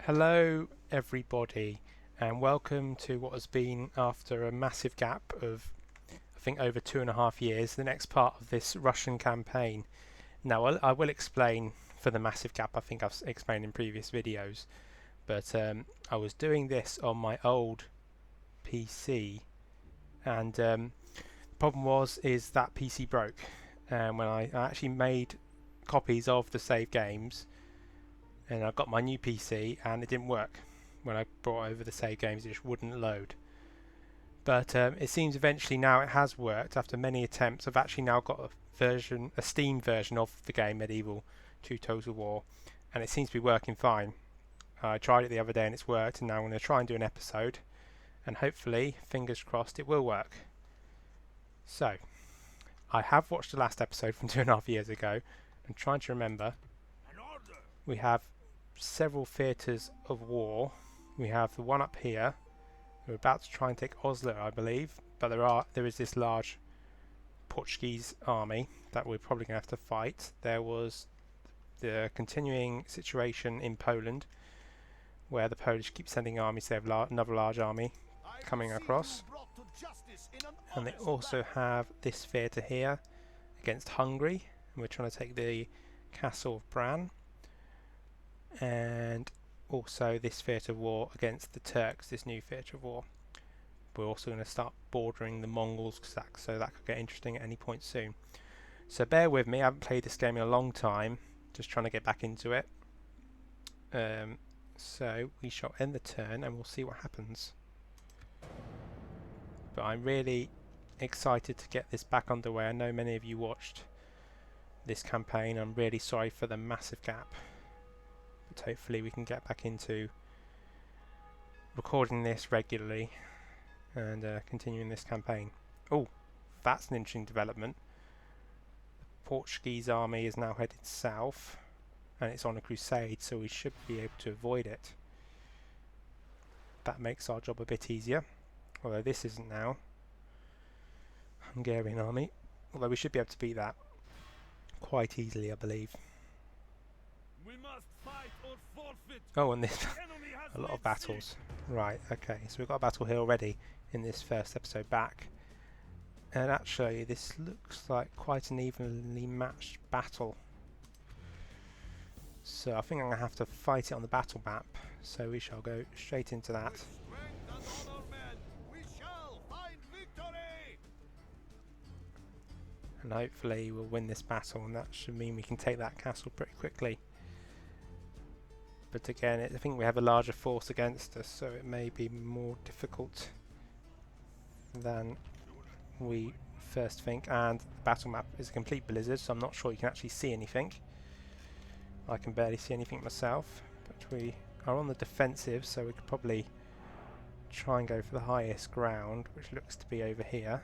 Hello everybody and welcome to what has been, after a massive gap of I think over 2.5 years, the next part of this Russian campaign. Now I will explain for the massive gap. I think I've explained in previous videos, but I was doing this on my old PC, and the problem is that PC broke, and when I actually made copies of the save games and I got my new PC and it didn't work. When I brought over the save games, it just wouldn't load. But it seems eventually now it has worked. After many attempts, I've actually now got a Steam version of the game Medieval 2 Total War, and it seems to be working fine. I tried it the other day and it's worked, and now I'm going to try and do an episode, and hopefully, fingers crossed, it will work. So, I have watched the last episode from 2.5 years ago and trying to remember. We have several theatres of war. We have the one up here. We're about to try and take Oslo, I believe, but there is this large Portuguese army that we're probably going to have to fight. There was the continuing situation in Poland, where the Polish keep sending armies. They have another large army coming across, and they also have this theatre here against Hungary, and we're trying to take the castle of Bran, and also this theatre of war against the Turks, this new theatre of war. We're also going to start bordering the Mongols, so that could get interesting at any point soon. So bear with me, I haven't played this game in a long time, just trying to get back into it. So we shall end the turn and we'll see what happens. But I'm really excited to get this back underway. I know many of you watched this campaign. I'm really sorry for the massive gap, but hopefully we can get back into recording this regularly and continuing this campaign. Oh, that's an interesting development. The Portuguese army is now headed south and it's on a crusade, so we should be able to avoid it. That makes our job a bit easier, although this isn't now. Hungarian army, although we should be able to beat that quite easily, I believe. We must fight or forfeit. Oh, and there's a lot of battles. Right, okay, so we've got a battle here already in this first episode back. And actually, this looks like quite an evenly matched battle. So I think I'm going to have to fight it on the battle map. So we shall go straight into that. And hopefully we'll win this battle, and that should mean we can take that castle pretty quickly. But again, I think we have a larger force against us, so it may be more difficult than we first think. And the battle map is a complete blizzard, so I'm not sure you can actually see anything. I can barely see anything myself, but we are on the defensive, so we could probably try and go for the highest ground, which looks to be over here.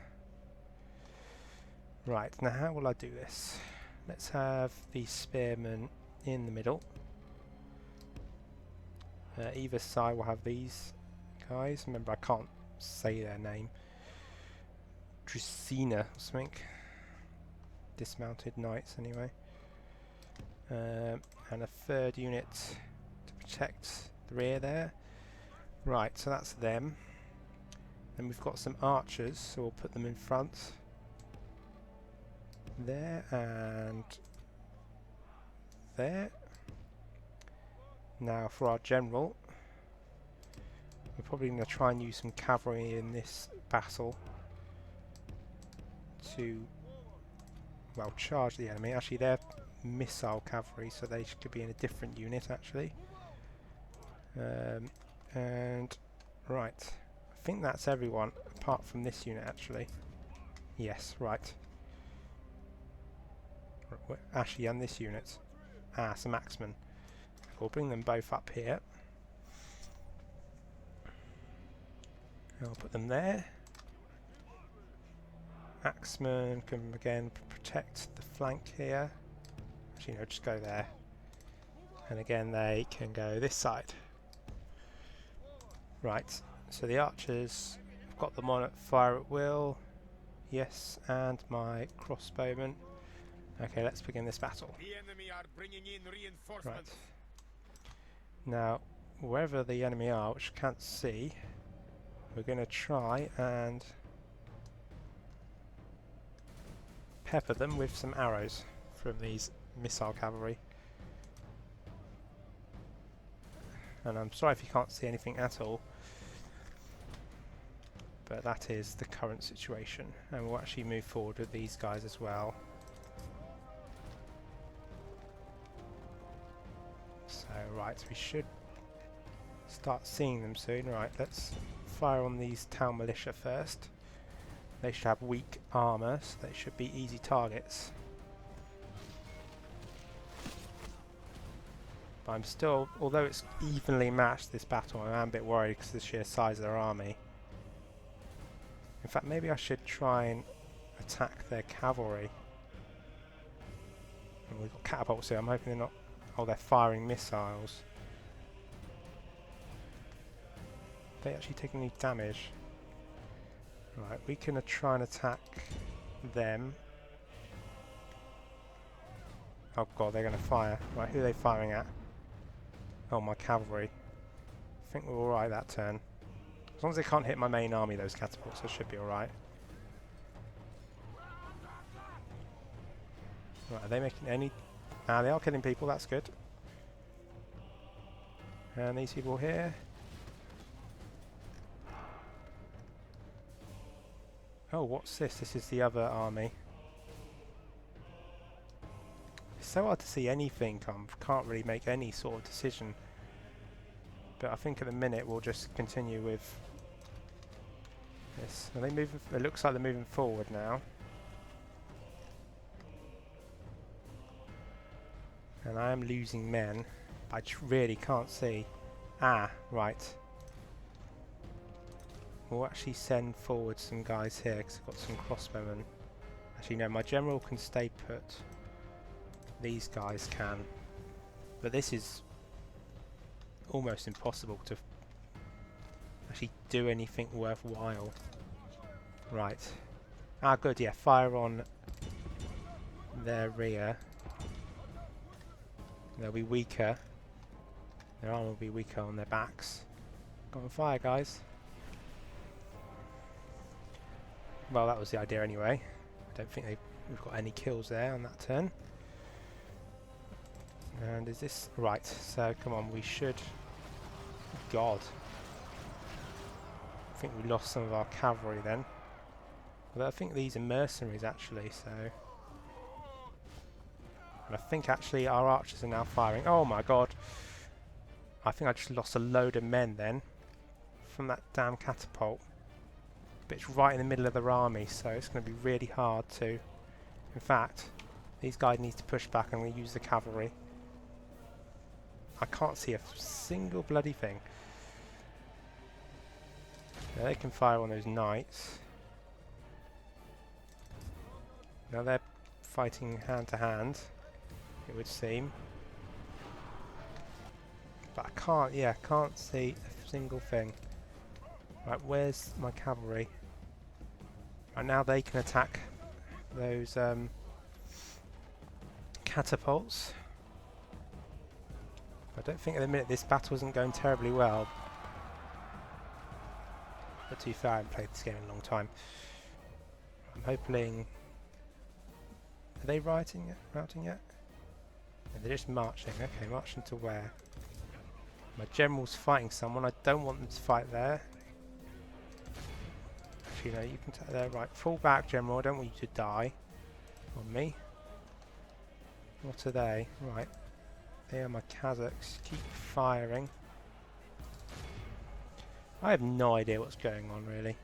Right, now how will I do this? Let's have the spearmen in the middle. Either side will have these guys. Remember, I can't say their name. Drusina or something. Dismounted knights, anyway. And a third unit to protect the rear there. Right, so that's them. Then we've got some archers, so we'll put them in front. There and there. Now for our general, we're probably going to try and use some cavalry in this battle to, well, charge the enemy. Actually, they're missile cavalry, so they could be in a different unit actually. And right, I think that's everyone apart from this unit actually. Yes, right. Actually, and this unit. Some axemen. We'll bring them both up here. I'll put them there. Axemen can again protect the flank here. Actually, no, just go there. And again, they can go this side. Right, so the archers, I've got them on at fire at will. Yes, and my crossbowmen. Okay, let's begin this battle. The enemy are bringing in reinforcements. Right. Now, wherever the enemy are, which I can't see, we're going to try and pepper them with some arrows from these missile cavalry. And I'm sorry if you can't see anything at all, but that is the current situation. And we'll actually move forward with these guys as well. So right, we should start seeing them soon. Right, let's fire on these town militia first. They should have weak armour, so they should be easy targets. But I'm still, although it's evenly matched this battle, I am a bit worried because of the sheer size of their army. In fact, maybe I should try and attack their cavalry. And we've got catapults here, I'm hoping they're not... Oh, they're firing missiles. They actually taking any damage? Right, we can try and attack them. Oh god, they're going to fire. Right, who are they firing at? Oh, my cavalry. I think we're alright that turn. As long as they can't hit my main army, those catapults, I should be alright. Right, are they making any... Ah, they are killing people, that's good. And these people here. Oh, what's this? This is the other army. It's so hard to see anything. I can't really make any sort of decision. But I think at the minute we'll just continue with this. Are they moving? It looks like they're moving forward now. And I am losing men. I really can't see. Ah, right. We'll actually send forward some guys here because I've got some crossbowmen. Actually no, my general can stay put. These guys can. But this is almost impossible to actually do anything worthwhile. Right. Ah good, yeah, fire on their rear. They'll be weaker. Their armor will be weaker on their backs. Go on fire, guys. Well, that was the idea anyway. I don't think we've got any kills there on that turn. And is this... Right, so come on, we should... God. I think we lost some of our cavalry then. Although I think these are mercenaries actually, so... And I think actually our archers are now firing. Oh my god! I think I just lost a load of men then. From that damn catapult. But it's right in the middle of their army, so it's going to be really hard to... In fact, these guys need to push back and we use the cavalry. I can't see a single bloody thing. Now they can fire on those knights. Now they're fighting hand to hand, it would seem. But I can't, yeah, can't see a single thing. Right, where's my cavalry? Right, now they can attack those catapults. I don't think at the minute this battle isn't going terribly well. But to be fair, I haven't played this game in a long time. I'm hoping... Are they routing yet? No, they're just marching. Okay, marching to where? My general's fighting someone. I don't want them to fight there. Actually, no, you can take there. Right, fall back, general. I don't want you to die on me. What are they? Right. They are my Kazakhs. Keep firing. I have no idea what's going on, really.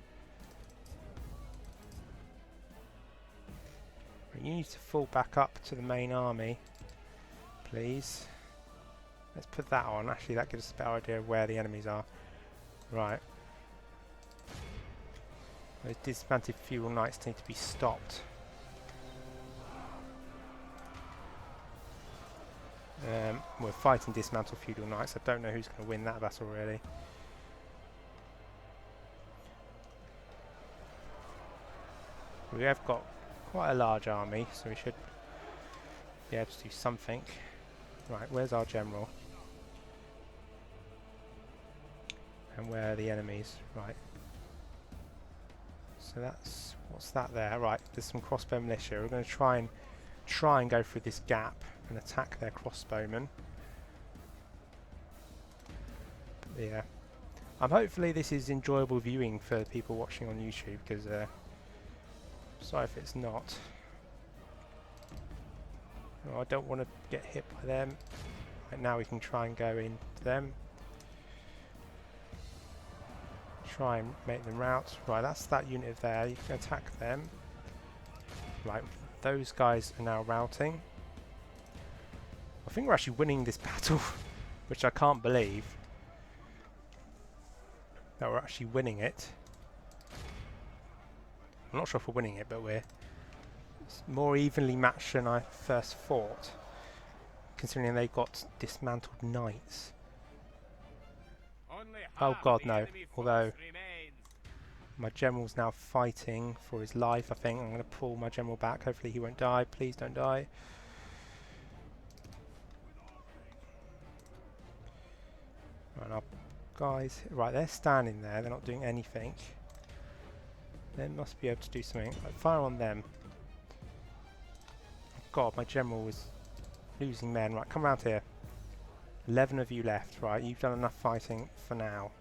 You need to fall back up to the main army, please. Let's put that on. Actually, that gives us a better idea of where the enemies are. Right. Those dismounted feudal knights need to be stopped. We're fighting dismantled feudal knights. I don't know who's going to win that battle, really. We have got quite a large army, so we should be able to do something. Right, where's our general? And where are the enemies? Right. So that's, what's that there? Right, there's some crossbow militia. We're going to try and go through this gap and attack their crossbowmen. But yeah. Hopefully this is enjoyable viewing for people watching on YouTube, because sorry if it's not. Oh, I don't want to get hit by them. Right, now we can try and go into them. Try and make them rout. Right, that's that unit there. You can attack them. Right, those guys are now routing. I think we're actually winning this battle, which I can't believe that we're actually winning it. I'm not sure if we're winning it, but we're more evenly matched than I first thought, considering they got dismantled knights. Oh god, no. Although my general's now fighting for his life, I think. I'm going to pull my general back. Hopefully he won't die. Please don't die. Right, our guys... Right, they're standing there. They're not doing anything. They must be able to do something. Right, fire on them. Oh god, my general was losing men. Right, come around here. 11 of you left. Right, you've done enough fighting for now.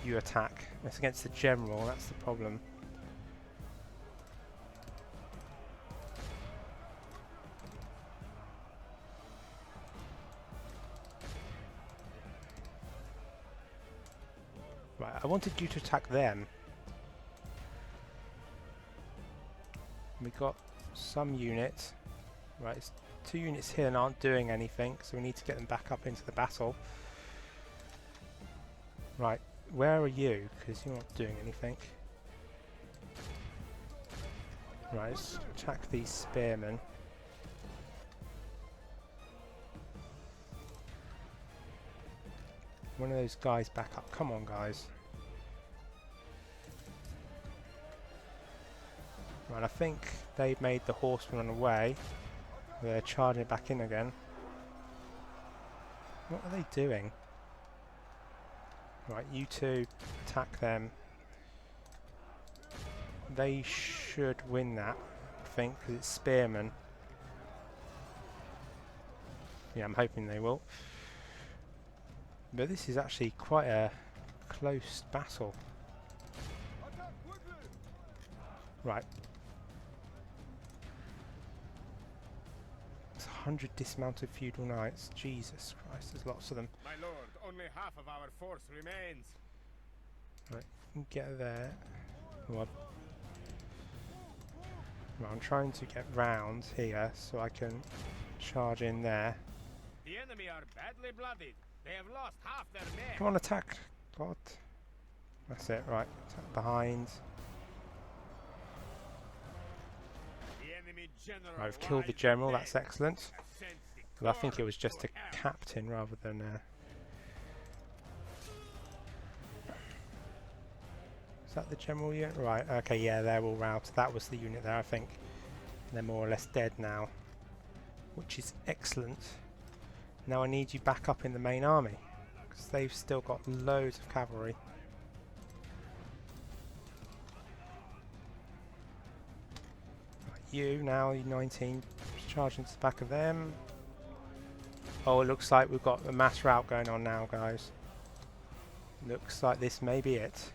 You attack. It's against the general, that's the problem. Right, I wanted you to attack them. We got some units. Right, it's 2 units here and aren't doing anything, so we need to get them back up into the battle. Right, where are you? Because you're not doing anything. Right, let's attack these spearmen. One of those guys back up. Come on, guys. Right, I think they've made the horsemen run away. They're charging it back in again. What are they doing? Right, you two attack them. They should win that, I think, because it's spearmen. Yeah, I'm hoping they will. But this is actually quite a close battle. Right. It's 100 dismounted feudal knights. Jesus Christ, there's lots of them. My lord, only half of our force remains. Right, get there. Well, I'm trying to get round here so I can charge in there. The enemy are badly blooded. They have lost half their men. Come on, attack! God. That's it, right. Attack behind. The enemy general Right, we've killed the general, that's excellent. Well, I think it was just a captain rather than a... Is that the general unit? Right, okay, yeah, they're all routed. That was the unit there, I think. They're more or less dead now, which is excellent. Now I need you back up in the main army, because they've still got loads of cavalry. Right, you, now, you 19, charge into the back of them. Oh, it looks like we've got a mass rout going on now, guys. Looks like this may be it.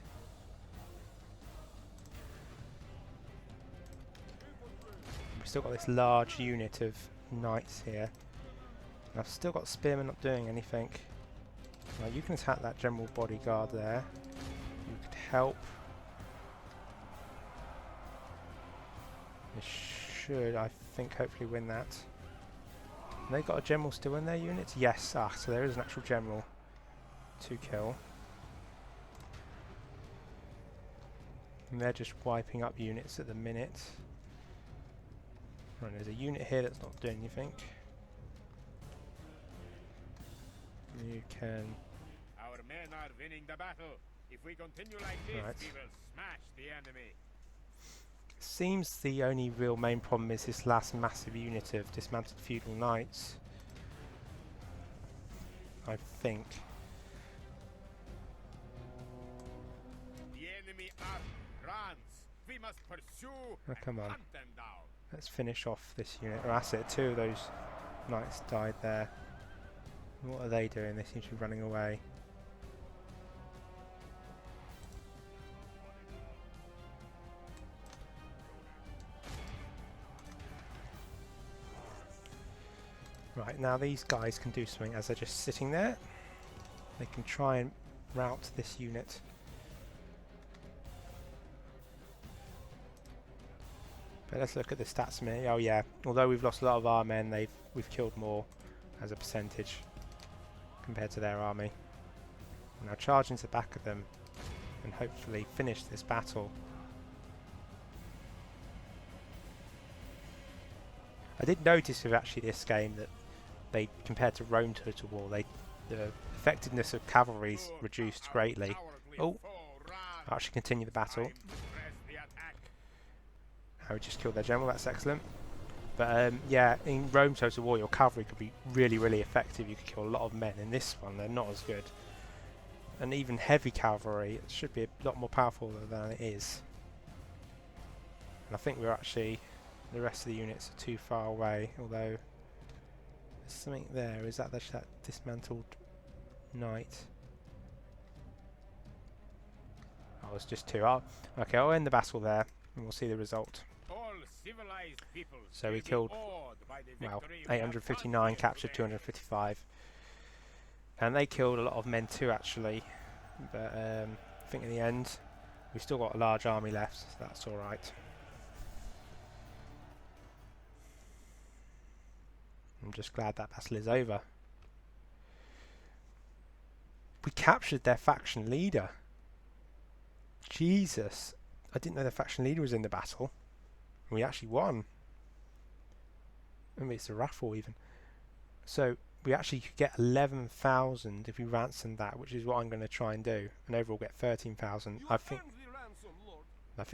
We've still got this large unit of knights here. And I've still got spearmen not doing anything. Now you can attack that general bodyguard there. You could help. This should, I think, hopefully win that. And they got a general still in their units? Yes, so there is an actual general to kill. And they're just wiping up units at the minute. Right, there's a unit here that's not doing anything. You can... Our men are winning the battle. If we continue like this, Right. we will smash the enemy. Seems the only real main problem is this last massive unit of dismantled feudal knights. I think. enemy army runs. We must pursue Oh, and come on. hunt them down. Let's finish off this unit. Oh, that's it. 2 of those knights died there. What are they doing? They seem to be running away. Right, now these guys can do something as they're just sitting there. They can try and rout this unit. But let's look at the stats a minute. Oh yeah, although we've lost a lot of our men, we've killed more as a percentage compared to their army. We'll now charge into the back of them and hopefully finish this battle. I did notice with actually this game that they, compared to Rome Total War, the effectiveness of cavalry's reduced greatly. Oh, I'll actually continue the battle. We just killed their general, that's excellent. But yeah, in Rome Total War your cavalry could be really, really effective. You could kill a lot of men. In this one they're not as good. And even heavy cavalry, it should be a lot more powerful than it is. And I think we're actually, the rest of the units are too far away, although there's something there. Is that that dismantled knight? Oh, it's just 2. Okay, I'll end the battle there and we'll see the result. So we killed, well, 859, captured 255. And they killed a lot of men too, actually. But I think in the end, we've still got a large army left, so that's alright. I'm just glad that battle is over. We captured their faction leader. Jesus. I didn't know the faction leader was in the battle. We actually won. I mean, it's a raffle even. So we actually could get 11,000 if we ransomed that, which is what I'm going to try and do, and overall get 13,000. I think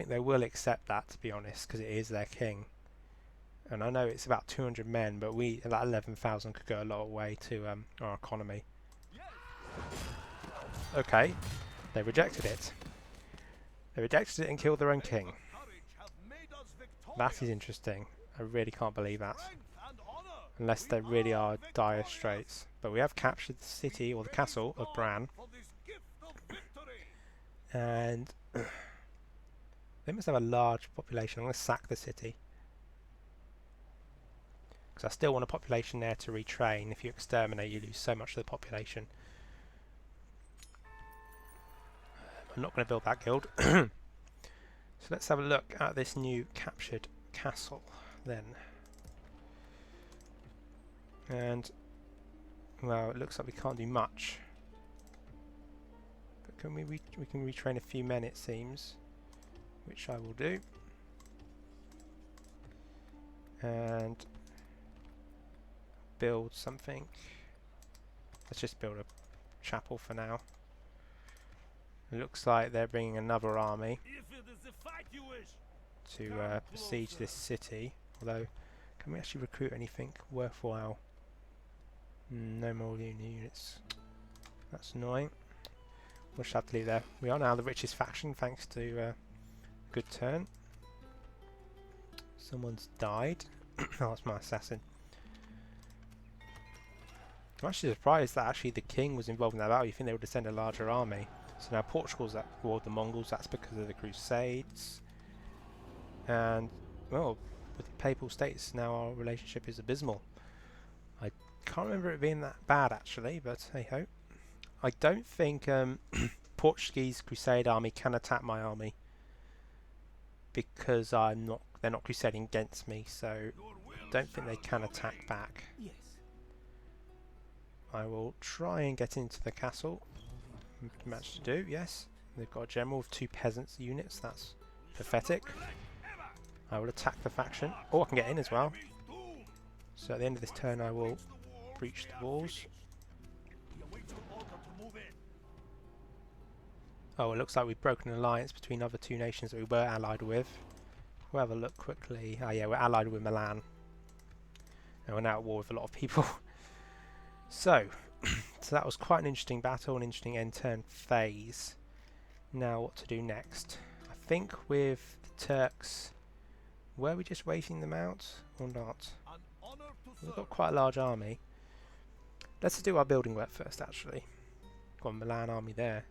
they will accept that, to be honest, because it is their king. And I know it's about 200 men, but that 11,000 could go a lot of way to our economy. Okay, they rejected it. They rejected it and killed their own king. That is interesting. I really can't believe that. Unless they really are dire straits. But we have captured the city, or the castle, of Bran. And they must have a large population. I'm going to sack the city. Because I still want a population there to retrain. If you exterminate, you lose so much of the population. I'm not going to build that guild. So let's have a look at this new captured castle then. And well, it looks like we can't do much. But can we can retrain a few men, it seems, which I will do. And build something. Let's just build a chapel for now. It looks like they're bringing another army to besiege this city. Although, can we actually recruit anything worthwhile? No more units. That's annoying. We'll just have to leave there. We are now the richest faction thanks to a good turn. Someone's died. Oh, that's my assassin. I'm actually surprised that actually the king was involved in that battle. You think they would send a larger army. So now Portugal's at war with the Mongols. That's because of the Crusades. And, well, with the Papal States now our relationship is abysmal. I can't remember it being that bad actually, but hey ho. I don't think Portuguese Crusade army can attack my army because they're not crusading against me, so I don't think they can attack back. Yes. I will try and get into the castle. Managed to do, yes. They've got a general with 2 peasants units, that's pathetic. I will attack the faction. Oh, I can get in as well. So at the end of this turn I will breach the walls. Oh, it looks like we've broken an alliance between other 2 nations that we were allied with. We'll have a look quickly. Oh yeah, we're allied with Milan. And we're now at war with a lot of people. So that was quite an interesting battle, an interesting end turn phase. Now what to do next? I think with the Turks, were we just waiting them out or not? An honor to We've serve. got quite a large army. Let's do our building work first actually. Got a Milan army there.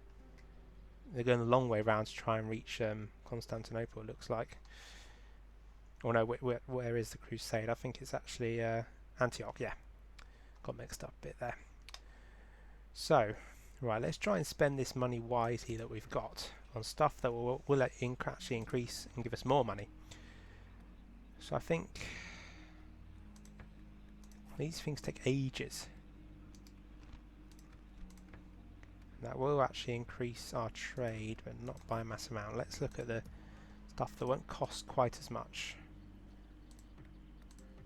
They're going a long way round to try and reach Constantinople, it looks like. Or no, where is the crusade? I think it's actually Antioch, yeah. Got mixed up a bit there. So, right, let's try and spend this money wisely that we've got on stuff that will actually increase and give us more money. So I think these things take ages. That will actually increase our trade, but not by a massive amount. Let's look at the stuff that won't cost quite as much.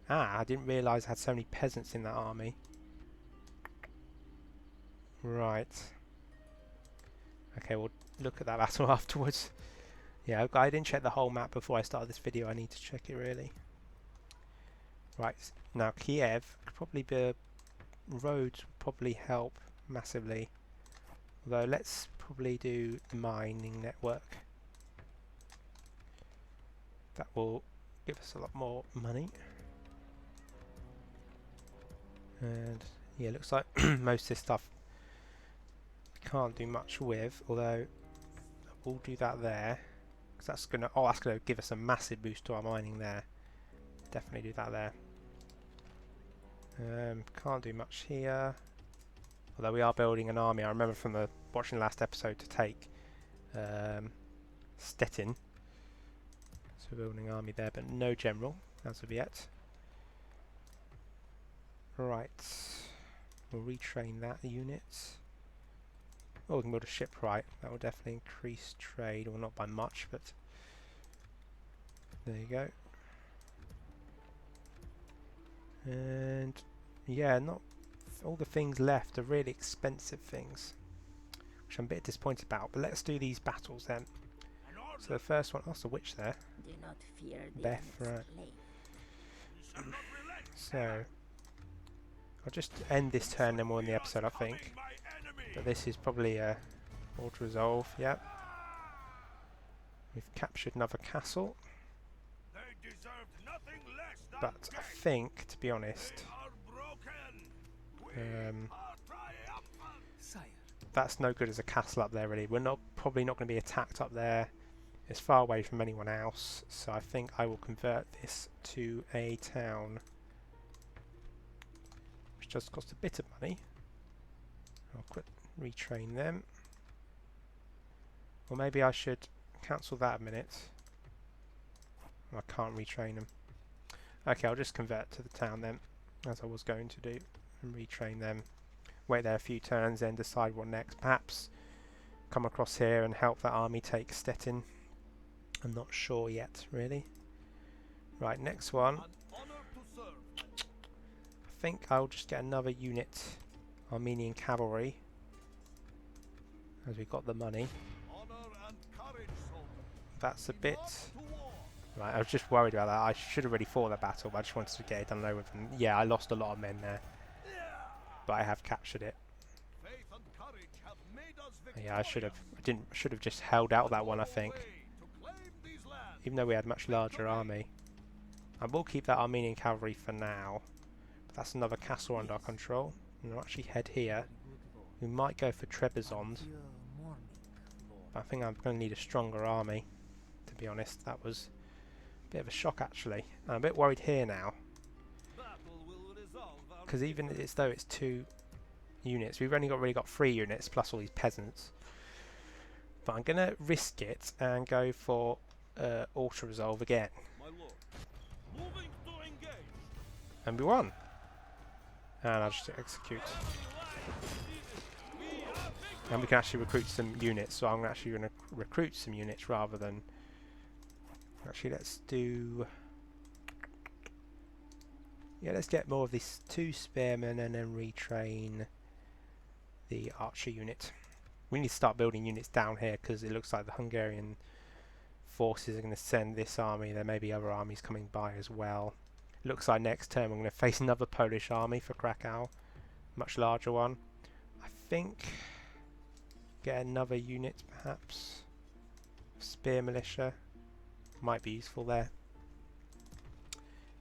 Ah, I didn't realise I had so many peasants in that army. Right. Okay, we'll look at that battle afterwards. Yeah, I didn't check the whole map before I started this video. I need to check it really. Right, now Kiev could probably be a road, would probably help massively. Although let's probably do the mining network. That will give us a lot more money. And yeah, looks like most of this stuff we can't do much with, although we'll do that there. Because that's gonna give us a massive boost to our mining there. Definitely do that there. Can't do much here. Although we are building an army. I remember from watching the last episode to take Stettin. So we're building an army there, but no general as of yet. Right. We'll retrain that unit. Oh, we can build a shipwright. That will definitely increase trade. Well, not by much, but there you go. And yeah, not all the things left are really expensive things, which I'm a bit disappointed about. But let's do these battles then. An order. So the first one, that's a witch there. Do not fear the Beth, right. slave. We shall not relent. So I'll just end this turn, then we'll end the episode, I think. My enemy. But this is probably a auto resolve. Yep. We've captured another castle, They deserved nothing less than but I death. think, to be honest, They are broken. We um, are triumphant. Sire, that's no good as a castle up there. Really, we're probably not going to be attacked up there. It's far away from anyone else, so I think I will convert this to a town, which does cost a bit of money. I'll retrain them, or maybe I should cancel that a minute. I can't retrain them. Okay, I'll just convert to the town then, as I was going to do, and retrain them. Wait there a few turns, then decide what next. Perhaps come across here and help that army take Stettin. I'm not sure yet, really. Right, next one. An honor to serve. I think I'll just get another unit, Armenian cavalry, as we've got the money. Honor and courage, soldier. That's a bit... Up to war. Right, I was just worried about that. I should have already fought the battle, but I just wanted to get it done and over with. And yeah, I lost a lot of men there, but I have captured it. Faith and courage have made us Yeah, I should victorious. have just held out that one, I think. Way to claim these lands. Even though we had a much larger army. I will keep that Armenian cavalry for now. But that's another castle under our control. And we'll actually head here. We might go for Trebizond. I think I'm going to need a stronger army, to be honest. That was a bit of a shock, actually. I'm a bit worried here now, Battle will resolve our because even as though it's 2 units, we've only really got 3 units plus all these peasants. But I'm going to risk it and go for auto resolve again, My lord. Moving to engage. and we won. And I'll just execute. We are And we can actually recruit some units, so I'm actually going to recruit some units rather than... Actually, let's do... Yeah, let's get more of these 2 spearmen and then retrain the archer unit. We need to start building units down here because it looks like the Hungarian forces are going to send this army. There may be other armies coming by as well. Looks like next turn we're going to face another Polish army for Krakow. Much larger one. I think... Get another unit perhaps. Spear militia might be useful there.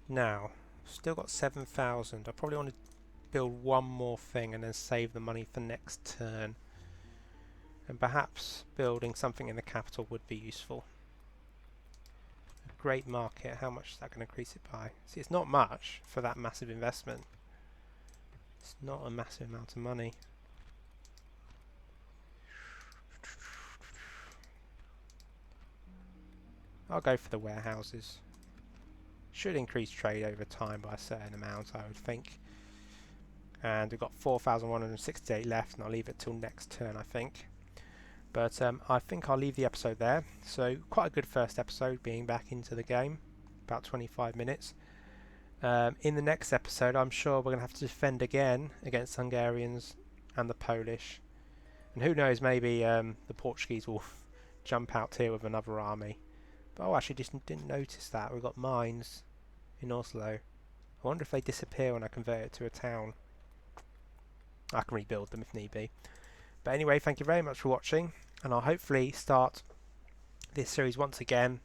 Now, still got 7,000. I probably want to build one more thing and then save the money for next turn. And perhaps building something in the capital would be useful. A great market, how much is that going to increase it by? See, it's not much for that massive investment. It's not a massive amount of money. I'll go for the warehouses. Should increase trade over time by a certain amount, I would think. And we've got 4,168 left, and I'll leave it till next turn, I think. But I think I'll leave the episode there. So quite a good first episode, being back into the game, about 25 minutes. In the next episode, I'm sure we're going to have to defend again against Hungarians and the Polish. And who knows, maybe the Portuguese will jump out here with another army. But I actually just didn't notice that. We've got mines in Oslo. I wonder if they disappear when I convert it to a town. I can rebuild them if need be. But anyway, thank you very much for watching, and I'll hopefully start this series once again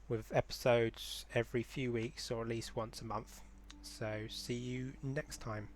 with episodes every few weeks or at least once a month. So see you next time.